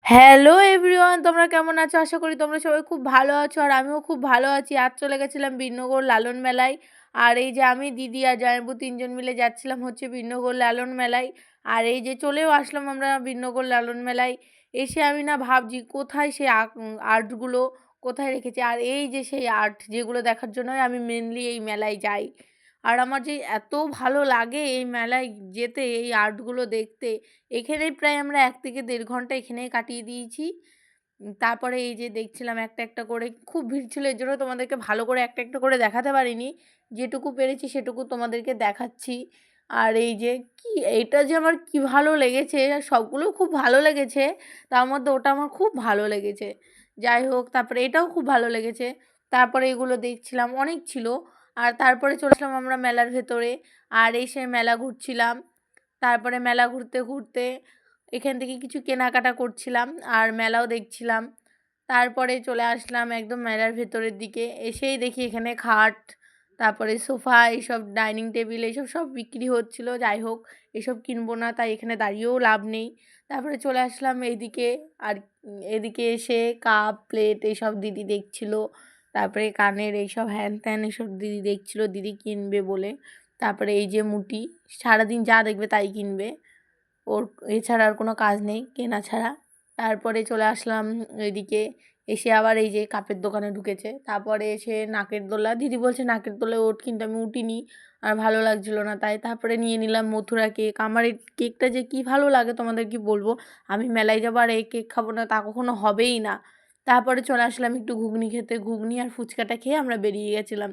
Hello everyone, তোমরা কেমন আছো? আশা করি তোমরা সবাই খুব ভালো আছো আর আমিও খুব ভালো আছি। আজ চলে গেছিলাম বিন্নগর লালন মেলায়। আর এই যে আমি, দিদি আর জামাইবু ৩ জন মিলে যাচ্ছিলাম হচ্ছে বিন্নগর লালন মেলায়। আর এই যে চলেও আসলাম আমরা বিন্নগর লালন মেলায়। এসে আমি না ভাবছি কোথায় সেই আর্টগুলো কোথায় রেখেছে। আর এই যে সেই আর্ট যেগুলো দেখার জন্যই আমি মেনলি এই মেলায় যাই। আর আমার যে এত ভালো লাগে এই মেলায় যেতে, এই আর্টগুলো দেখতে। এখানেই প্রায় আমরা ১ থেকে ১.৫ ঘন্টা এখানেই কাটিয়ে দিয়েছি। তারপরে এই যে দেখছিলাম একটা, একটা করে খুব ভিড় ছিল, এজন্য তোমাদেরকে ভালো করে একটা, একটা করে দেখাতে পারিনি। যেটুকু পেরেছি সেটুকু তোমাদেরকে দেখাচ্ছি। আর এই যে এইটা যে আমার কি ভালো লেগেছে, সবগুলো খুব ভালো লেগেছে। তার মধ্যে ওটা আমার খুব ভালো লেগেছে। যাই হোক, তারপরে এটাও খুব ভালো লেগেছে। তারপরে এগুলো দেখছিলাম, অনেক ছিল। আর তারপরে চলে আসলাম আমরা মেলার ভেতরে। আর এসে মেলা ঘুরছিলাম। তারপরে মেলা ঘুরতে, ঘুরতে এখান থেকে কিছু কেনাকাটা করছিলাম আর মেলাও দেখছিলাম। তারপরে চলে আসলাম একদম মেলার ভেতরের দিকে। এসেই দেখি এখানে খাট, তারপরে সোফা, এইসব ডাইনিং টেবিল এইসব সব বিক্রি হচ্ছিল। যাই হোক, এসব কিনবো না, তাই এখানে দাঁড়িয়েও লাভ নেই। তারপরে চলে আসলাম এইদিকে। আর এদিকে এসে কাপ প্লেট এইসব দিদি দেখছিল। তারপরে কানের এইসব হ্যান ত্যান এসব দিদি দেখছিল, দিদি কিনবে বলে। তারপরে এই যে মুটি, সারাদিন যা দেখবে তাই কিনবে। ওর এছাড়া আর কোনো কাজ নেই কেনা ছাড়া। তারপরে চলে আসলাম এদিকে। এসে আবার এই যে কাপের দোকানে ঢুকেছে। তারপরে এসে নাকের দোলা, দিদি বলছে নাকের দোলায় ওঠ, কিন্তু আমি উঠিনি। আর ভালো লাগছিল না তাই। তারপরে নিয়ে নিলাম মথুরা কেক। আমার এই কেকটা যে কী ভালো লাগে তোমাদের কি বলবো। আমি মেলায় যাবো আর এই কেক খাবো না তা কখনো হবেই না। তারপরে চলে আসলাম একটু ঘুগনি খেতে। ঘুগনি আর ফুচকাটা খেয়ে আমরা বেরিয়ে গেছিলাম।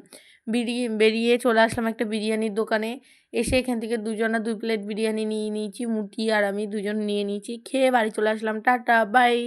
বেরিয়ে চলে আসলাম একটা বিরিয়ানির দোকানে। এসে এখান থেকে দুজনা ২ প্লেট বিরিয়ানি নিয়ে নিয়েছি। মুটি আর আমি দুজন নিয়ে নিয়েছি। খেয়ে বাড়ি চলে আসলাম। Tata, by.